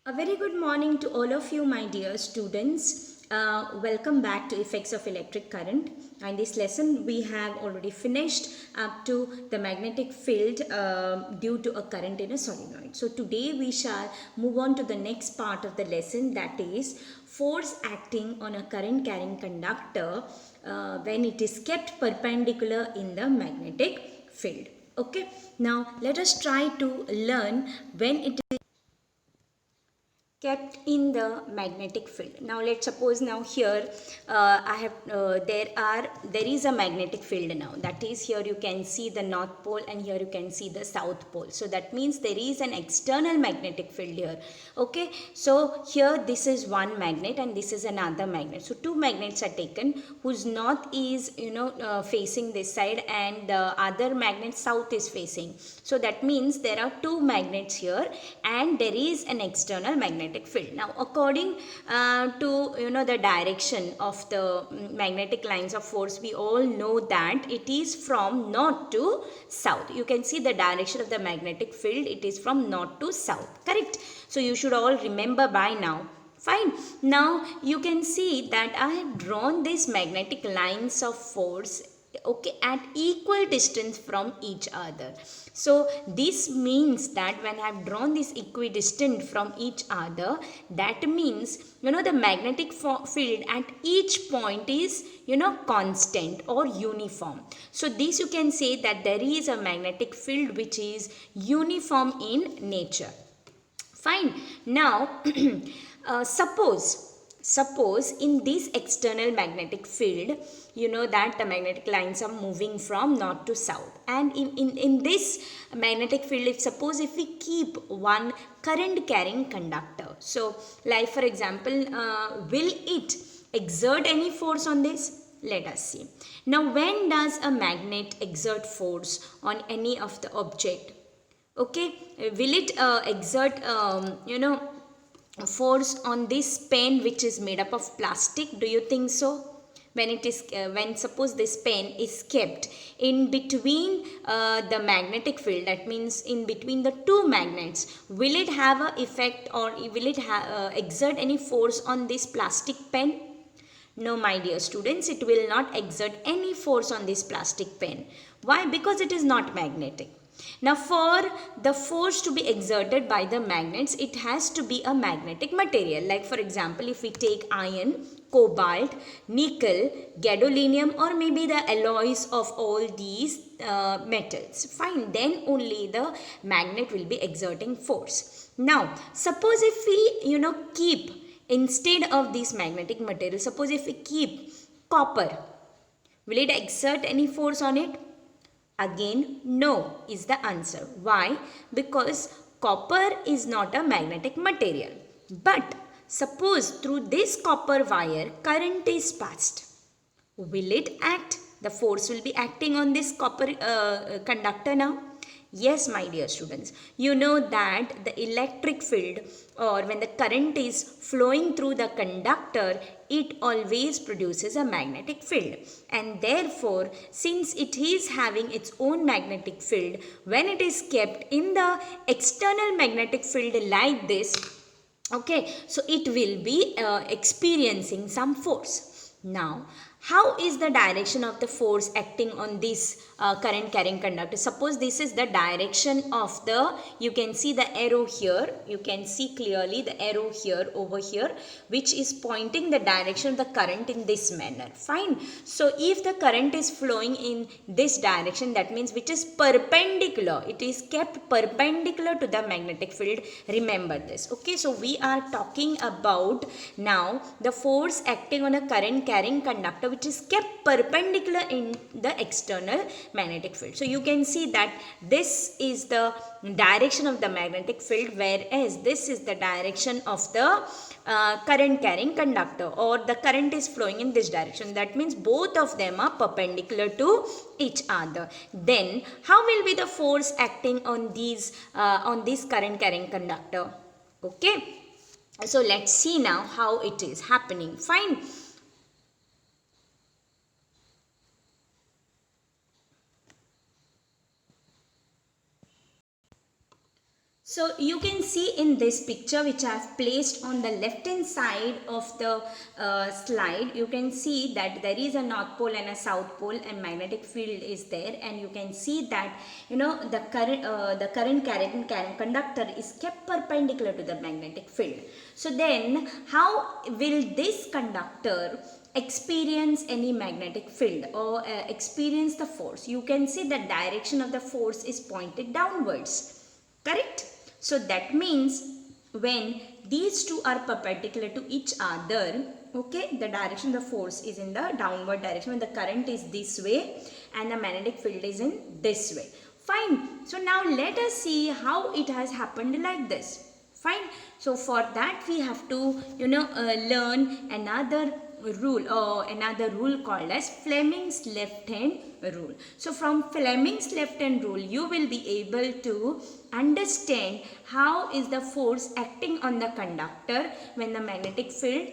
A very good morning to all of you, my dear students. Welcome back to Effects of Electric Current. In this lesson, we have already finished up to the magnetic field due to a current in a solenoid. So today we shall move on to the next part of the lesson, that is force acting on a current carrying conductor when it is kept perpendicular in the magnetic field. Okay, now let us try to learn when it is kept in the magnetic field. Now let's suppose now here I have there is a magnetic field. Now that is, here you can see the north pole and here you can see the south pole, so that means there is an external magnetic field here. Okay, so here this is one magnet and this is another magnet, so two magnets are taken whose north is facing this side and the other magnet south is facing. So that means there are two magnets here and there is an external magnetic field. Now according to the direction of the magnetic lines of force, we all know that it is from north to south. You can see the direction of the magnetic field, it is from north to south, correct? So you should all remember by now. Fine. Now you can see that I have drawn these magnetic lines of force, okay, at equal distance from each other. So this means that when I have drawn this equidistant from each other, that means the magnetic field at each point is constant or uniform. So this you can say that there is a magnetic field which is uniform in nature. Fine. Now suppose in this external magnetic field, you know that the magnetic lines are moving from north to south, and in this magnetic field, if we keep one current carrying conductor, so like for example, will it exert any force on this? Let us see. Now when does a magnet exert force on any of the object? Okay, will it exert force on this pen which is made up of plastic? Do you think so? When it is when suppose this pen is kept in between the magnetic field, that means in between the two magnets, will it have a effect or will it exert any force on this plastic pen? No, my dear students, it will not exert any force on this plastic pen. Why? Because it is not magnetic. Now, for the force to be exerted by the magnets, it has to be a magnetic material. Like for example, if we take iron, cobalt, nickel, gadolinium, or maybe the alloys of all these metals. Fine, then only the magnet will be exerting force. Now, suppose if we keep, instead of these magnetic materials, suppose if we keep copper, will it exert any force on it? Again, no is the answer. Why? Because copper is not a magnetic material. But suppose through this copper wire current is passed. Will it act? The force will be acting on this copper conductor now. Yes, my dear students, you know that the electric field, or when the current is flowing through the conductor, it always produces a magnetic field. And therefore, since it is having its own magnetic field, when it is kept in the external magnetic field like this, okay, so it will be experiencing some force. Now, how is the direction of the force acting on this current carrying conductor? Suppose this is the direction of the, you can see the arrow here, you can see clearly the arrow here over here, which is pointing the direction of the current in this manner. Fine. So if the current is flowing in this direction, that means which is perpendicular, it is kept perpendicular to the magnetic field. Remember this. Okay, so we are talking about now the force acting on a current carrying conductor which is kept perpendicular in the external magnetic field. So you can see that this is the direction of the magnetic field, whereas this is the direction of the current carrying conductor, or the current is flowing in this direction. That means both of them are perpendicular to each other. Then how will be the force acting on these on this current carrying conductor? Okay, so let's see now how it is happening. Fine. So you can see in this picture which I have placed on the left hand side of the slide, you can see that there is a north pole and a south pole and magnetic field is there, and you can see that the current carrying conductor is kept perpendicular to the magnetic field. So then how will this conductor experience any magnetic field or experience the force? You can see the direction of the force is pointed downwards, correct? So that means when these two are perpendicular to each other, okay, the direction of the force is in the downward direction when the current is this way and the magnetic field is in this way. Fine. So now let us see how it has happened like this. Fine. So for that we have to learn another rule called as Fleming's left hand rule. So from Fleming's left hand rule you will be able to understand how is the force acting on the conductor when the magnetic field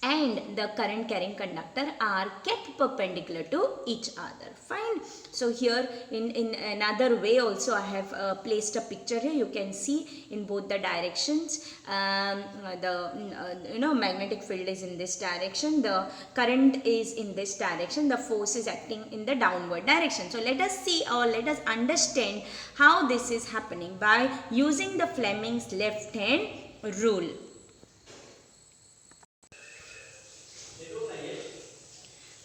and the current carrying conductor are kept perpendicular to each other. Fine. So here in another way also I have placed a picture here. You can see in both the directions the magnetic field is in this direction, the current is in this direction, the force is acting in the downward direction. So let us see or let us understand how this is happening by using the Fleming's left hand rule.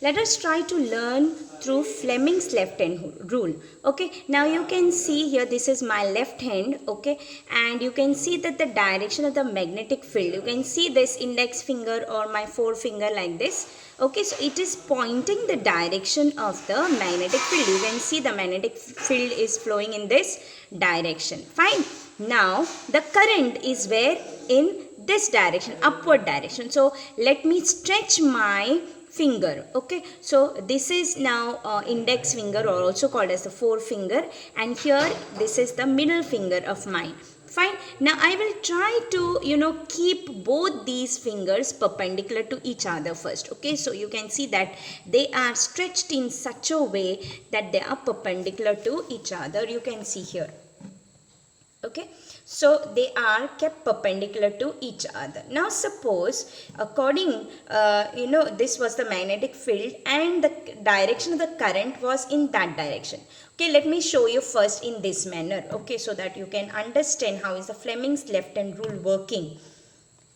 Let us try to learn through Fleming's left hand rule. Okay, now you can see here this is my left hand, okay, and you can see that the direction of the magnetic field, you can see this index finger or my forefinger like this. Okay, so it is pointing the direction of the magnetic field. You can see the magnetic field is flowing in this direction. Fine. Now the current is where? In this direction, upward direction. So let me stretch my finger. Okay, so this is now index finger or also called as the forefinger, and here this is the middle finger of mine. Fine. Now I will try to keep both these fingers perpendicular to each other first. Okay, so you can see that they are stretched in such a way that they are perpendicular to each other. You can see here. Okay, so they are kept perpendicular to each other. Now suppose according this was the magnetic field and the direction of the current was in that direction. Okay, let me show you first in this manner, okay, so that you can understand how is the Fleming's left hand rule working.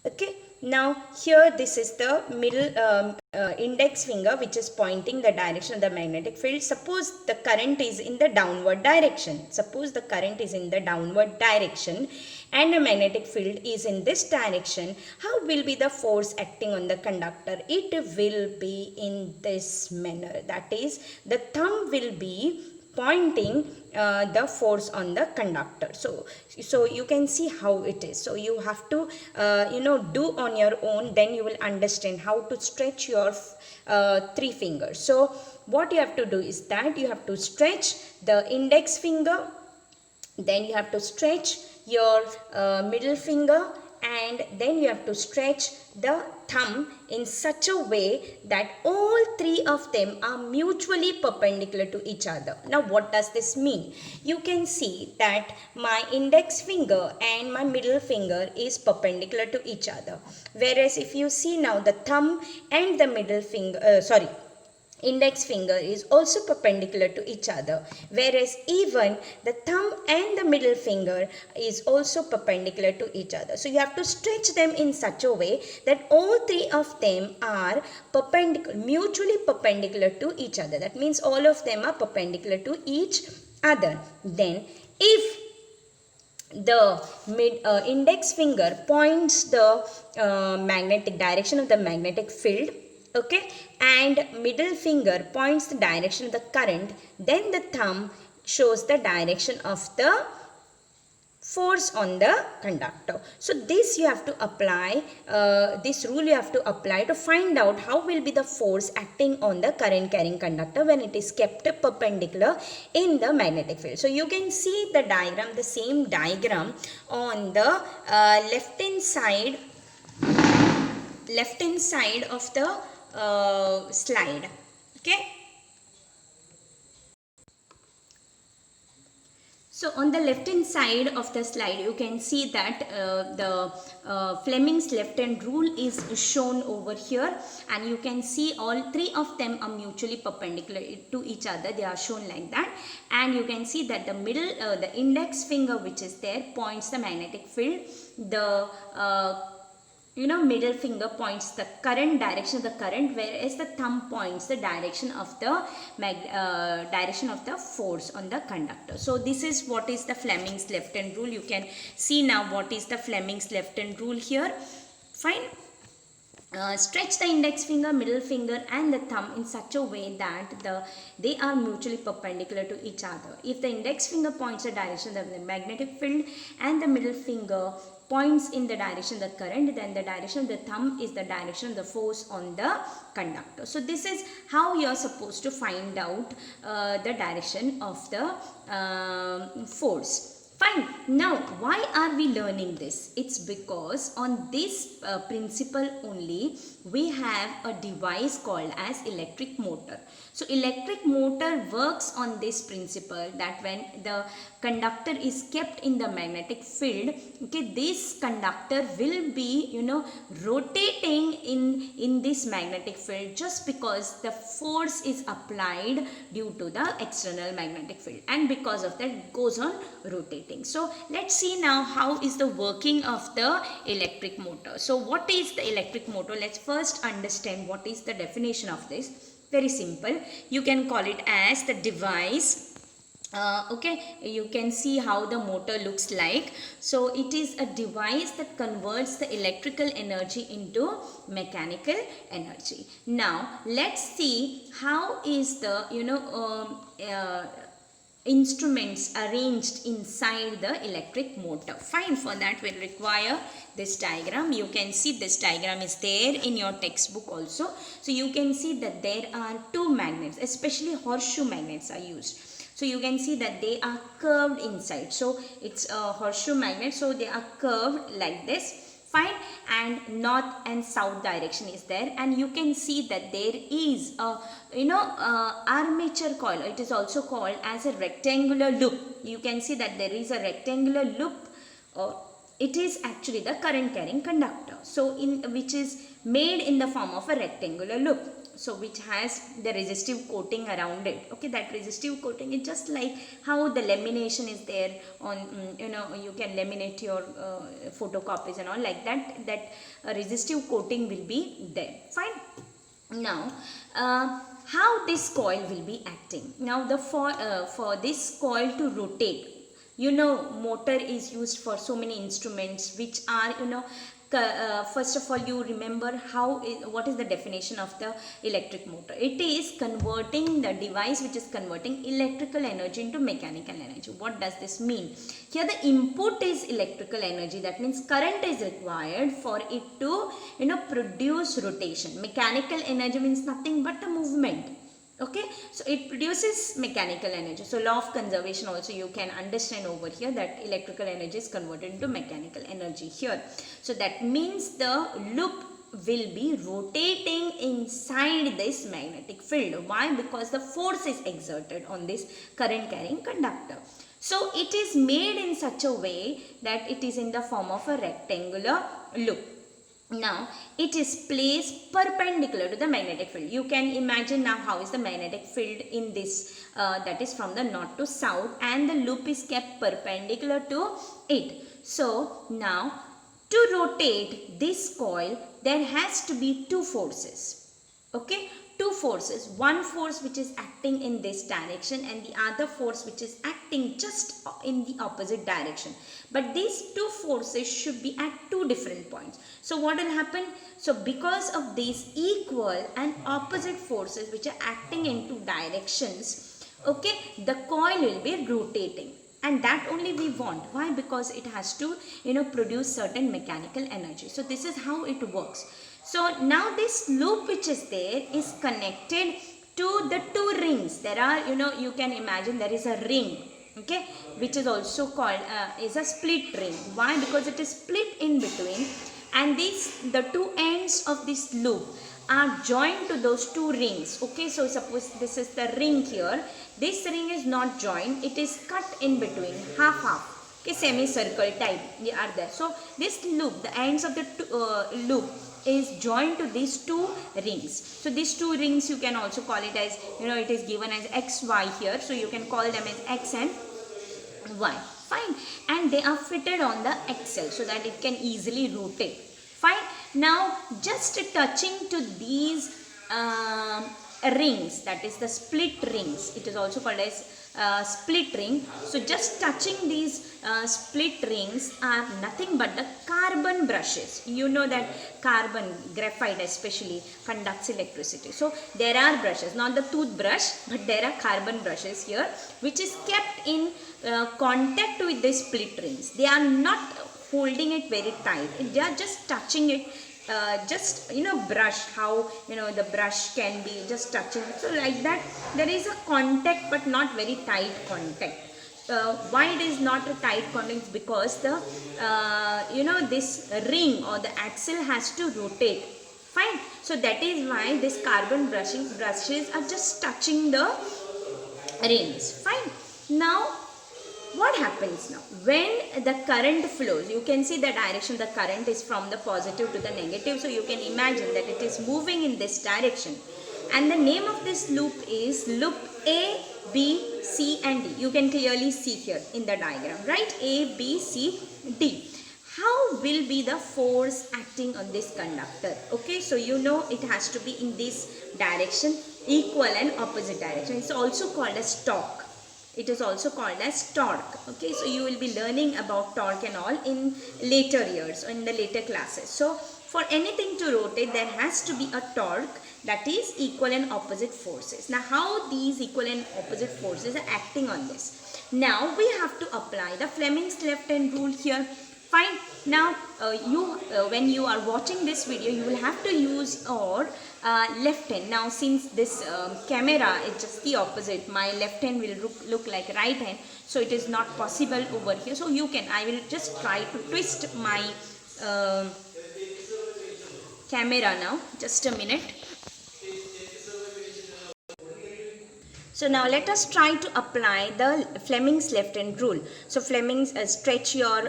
Okay, now here this is the middle index finger which is pointing the direction of the magnetic field. Suppose the current is in the downward direction. Suppose the current is in the downward direction and the magnetic field is in this direction. How will be the force acting on the conductor? It will be in this manner. That is, the thumb will be pointing the force on the conductor. So you can see how it is. So you have to do on your own, then you will understand how to stretch your three fingers. So what you have to do is that you have to stretch the index finger, then you have to stretch your middle finger, and then you have to stretch the thumb in such a way that all three of them are mutually perpendicular to each other. Now what does this mean? You can see that my index finger and my middle finger is perpendicular to each other, whereas if you see now the thumb and the middle finger index finger is also perpendicular to each other, whereas even the thumb and the middle finger is also perpendicular to each other. So you have to stretch them in such a way that all three of them are mutually perpendicular to each other. That means all of them are perpendicular to each other. Then if the index finger points the magnetic direction of the magnetic field, okay, and middle finger points the direction of the current, then the thumb shows the direction of the force on the conductor. So this you have to apply, this rule you have to apply to find out how will be the force acting on the current carrying conductor when it is kept perpendicular in the magnetic field. So you can see the diagram, the same diagram on the left hand side of the slide. Okay, So on the left hand side of the slide, you can see that the Fleming's left hand rule is shown over here, and you can see all three of them are mutually perpendicular to each other. They are shown like that, and you can see that the middle, the index finger which is there points the magnetic field. The middle finger points the current direction of the current, whereas the thumb points the direction of the force on the conductor. So this is what is the Fleming's left hand rule. You can see now what is the Fleming's left hand rule here. Fine. Stretch the index finger, middle finger and the thumb in such a way that they are mutually perpendicular to each other. If the index finger points the direction of the magnetic field and the middle finger points in the direction of the current, then the direction of the thumb is the direction of the force on the conductor. So this is how you are supposed to find out the direction of the force. Fine. Now, why are we learning this? It's because on this principle only, we have a device called as electric motor. So, electric motor works on this principle that when the conductor is kept in the magnetic field, okay, this conductor will be, rotating in this magnetic field just because the force is applied due to the external magnetic field, and because of that it goes on rotating. So let's see now how is the working of the electric motor. So what is the electric motor? Let's first understand what is the definition of this. Very simple. You can call it as the device. Okay, you can see how the motor looks like. So it is a device that converts the electrical energy into mechanical energy. Now let's see how is the instruments arranged inside the electric motor. Fine, for that we'll require this diagram. You can see this diagram is there in your textbook also. So you can see that there are two magnets, especially horseshoe magnets are used. So you can see that they are curved inside. So it's a horseshoe magnet, so they are curved like this. Fine, and north and south direction is there, and you can see that there is a armature coil. It is also called as a rectangular loop. You can see that there is a rectangular loop. It is actually the current carrying conductor, so which is made in the form of a rectangular loop, so which has the resistive coating around it. Okay, that resistive coating is just like how the lamination is there on you can laminate your photocopies and all, like that resistive coating will be there. Fine. Now how this coil will be acting. Now for this coil to rotate, motor is used for so many instruments which are first of all, you remember what is the definition of the electric motor. It is converting the device which is converting electrical energy into mechanical energy. What does this mean? Here the input is electrical energy, that means current is required for it to produce rotation. Mechanical energy means nothing but a movement. Okay, so it produces mechanical energy. So law of conservation also you can understand over here, that electrical energy is converted into mechanical energy here. So that means the loop will be rotating inside this magnetic field. Why? Because the force is exerted on this current carrying conductor. So it is made in such a way that it is in the form of a rectangular loop. Now it is placed perpendicular to the magnetic field. You can imagine now how is the magnetic field in this, that is from the north to south, and the loop is kept perpendicular to it. So now to rotate this coil, there has to be two forces. Okay, two forces. One force which is acting in this direction and the other force which is acting just in the opposite direction. But these two forces should be at two different points. So what will happen? So because of these equal and opposite forces which are acting in two directions, okay, the coil will be rotating. And that only we want. Why? Because it has to produce certain mechanical energy. So this is how it works. So now this loop which is there is connected to the two rings. There are, you can imagine there is a ring, which is also called is a split ring. Why? Because it is split in between and the two ends of this loop are joined to those two rings. Okay, so suppose this is the ring here, this ring is not joined, it is cut in between, half. Okay, semicircle type they are there. So this loop, the ends of the loop is joined to these two rings. So these two rings you can also call it as, it is given as XY here, so you can call them as X and Y. Fine, and they are fitted on the axle so that it can easily rotate. Fine. Now just touching to these rings, that is the split rings, it is also called as split ring. So just touching these split rings are nothing but the carbon brushes. You know that carbon, graphite especially, conducts electricity. So there are brushes, not the toothbrush, but there are carbon brushes here, which is kept in contact with the split rings. They are not holding it very tight, they are just touching it, just brush, how the brush can be just touching it. So like that there is a contact but not very tight contact. Why it is not a tight contact? Because the this ring or the axle has to rotate. Fine. So that is why this carbon brushes are just touching the rings. Fine. Now what happens now when the current flows? You can see the direction the current is from the positive to the negative, so you can imagine that it is moving in this direction, and the name of this loop is loop A, B, C and D. You can clearly see here in the diagram, right? A, B, C, D. How will be the force acting on this conductor? Okay, so it has to be in this direction, equal and opposite direction. It's also called as torque. It is also called as torque. Okay, so you will be learning about torque and all in later years or in the later classes. So for anything to rotate, there has to be a torque, that is equal and opposite forces. Now how these equal and opposite forces are acting on this? Now we have to apply the Fleming's left hand rule here. Fine. Now when you are watching this video, you will have to use your left hand. Now since this camera is just the opposite, my left hand will look like right hand, so it is not possible over here. So I will just try to twist my camera now. Just a minute. So now let us try to apply the Fleming's left hand rule. So Fleming's, stretch your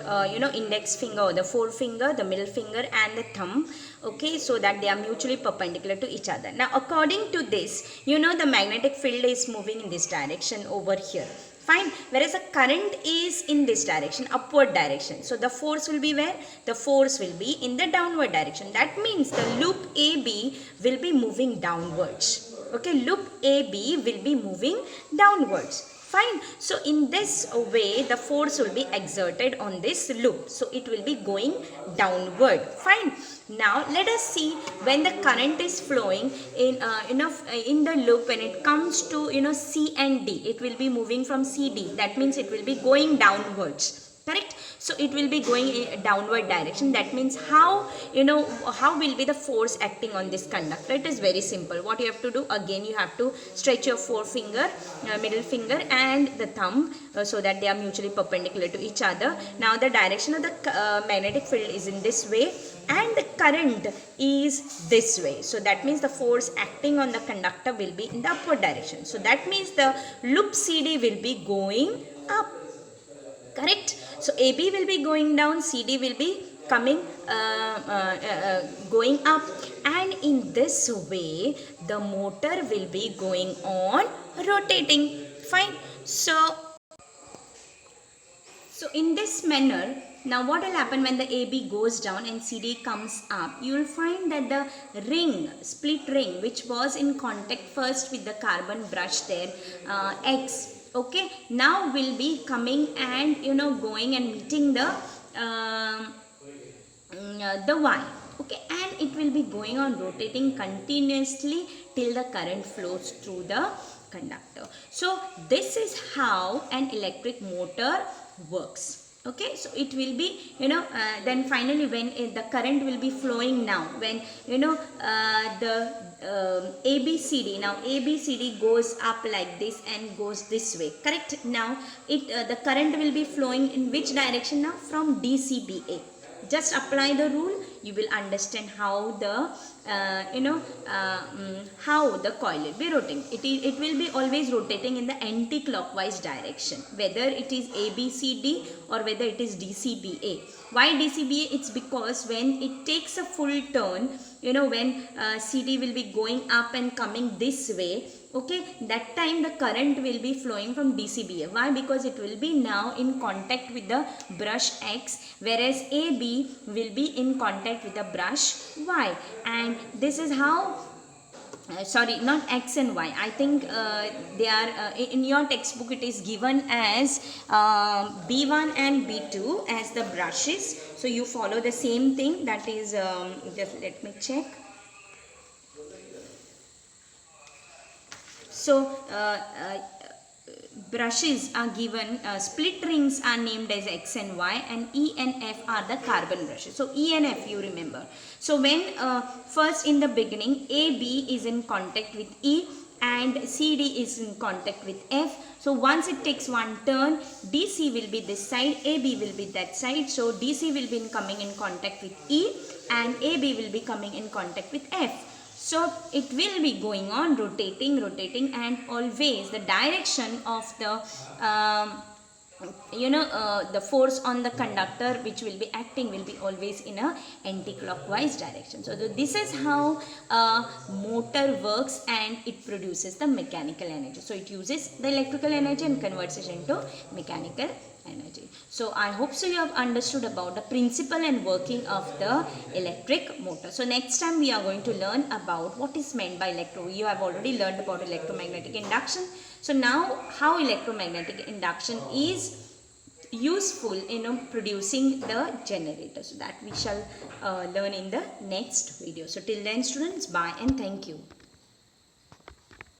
index finger or the forefinger, the middle finger and the thumb, okay, so that they are mutually perpendicular to each other. Now according to this, the magnetic field is moving in this direction over here. Fine. Whereas the current is in this direction, upward direction. So the force will be where? The force will be in the downward direction. That means the loop AB will be moving downwards. Okay, loop AB will be moving downwards. Fine. So in this way, the force will be exerted on this loop. So it will be going downward. Fine. Now let us see when the current is flowing in the loop, when it comes to C and D, it will be moving from CD. That means it will be going downwards. Correct? So it will be going in a downward direction. That means how will be the force acting on this conductor? It is very simple. What you have to do, again you have to stretch your forefinger, middle finger and the thumb so that they are mutually perpendicular to each other. Now the direction of the magnetic field is in this way and the current is this way. So that means the force acting on the conductor will be in the upward direction. So that means the loop CD will be going up. Correct? So AB will be going down, CD will be coming going up, and in this way the motor will be going on rotating. Fine. So in this manner, now what will happen when the AB goes down and CD comes up? You will find that the ring, split ring, which was in contact first with the carbon brush there, X, okay, now will be coming and going and meeting the Y, okay, and it will be going on rotating continuously till the current flows through the conductor. So this is how an electric motor works. Okay, so it will be then finally when the current will be flowing, now when the ABCD, now ABCD goes up like this and goes this way. Correct? Now the current will be flowing in which direction now? From DCBA. Just apply the rule. you will understand how the how the coil will be rotating. It will be always rotating in the anti-clockwise direction, whether it is ABCD or whether it is DCBA. Why DCBA? It's because when it takes a full turn, when CD will be going up and coming this way, okay, that time the current will be flowing from DCBA. Why? Because it will be now in contact with the brush X, whereas AB will be in contact with the brush Y. And this is how sorry, not X and Y. I think they are in your textbook it is given as B1 and B2 as the brushes. So you follow the same thing, that is just let me check. So brushes are given, split rings are named as X and Y, and E and F are the carbon brushes. So E and F you remember. So when first in the beginning AB is in contact with E and CD is in contact with F. So once it takes one turn, DC will be this side, AB will be that side. So DC will be coming in contact with E and AB will be coming in contact with F. So it will be going on rotating, and always the direction of the the force on the conductor which will be acting will be always in a anti-clockwise direction. So this is how motor works, and it produces the mechanical energy. So it uses the electrical energy and converts it into mechanical energy. So I hope so you have understood about the principle and working of the electric motor. So next time we are going to learn about what is meant by you have already learned about electromagnetic induction. So now how electromagnetic induction is useful in producing the generator. So that we shall learn in the next video. So till then students, bye and thank you.